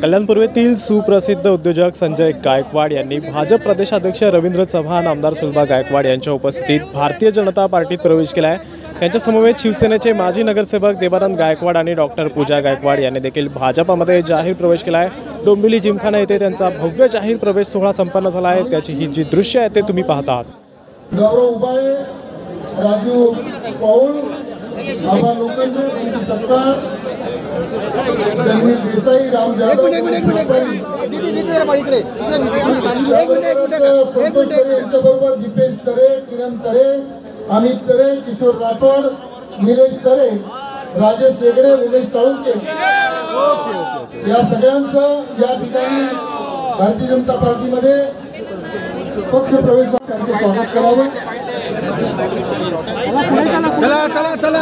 कल्याणपूर्वेतील सुप्रसिद्ध उद्योजक संजय गायकवाड यांनी भाजप प्रदेशाध्यक्ष रवींद्र चव्हाण, आमदार सुलभा गायकवाड यांच्या उपस्थितीत भारतीय जनता पार्टीत प्रवेश केला आहे। त्यांच्या समवेत शिवसेनेचे माजी नगरसेवक देवानंद गायकवाड आणि डॉक्टर पूजा गायकवाड यांनी देखील भाजपमध्ये जाहीर प्रवेश केला आहे। डोंबिवली जिमखाना येथे त्यांचा भव्य जाहीर प्रवेश सोहळा संपन्न झाला आहे। त्याची ही जी दृश्य आहे ते तुम्ही पाहत आहात। गौरव उबाळे, राजू पाऊल, आबा लोकेश, सरकार, देसाई, राम जाधव, दीपेश तरे, किरण तरे, अमित तरे, किशोर राठोड, निलेश तरे, राजेश वेगळे, उमेश साळुंके या सगळ्यांचं या ठिकाणी भारतीय जनता पार्टीमध्ये पक्ष प्रवेशासाठी स्वागत करावे। चला चला चला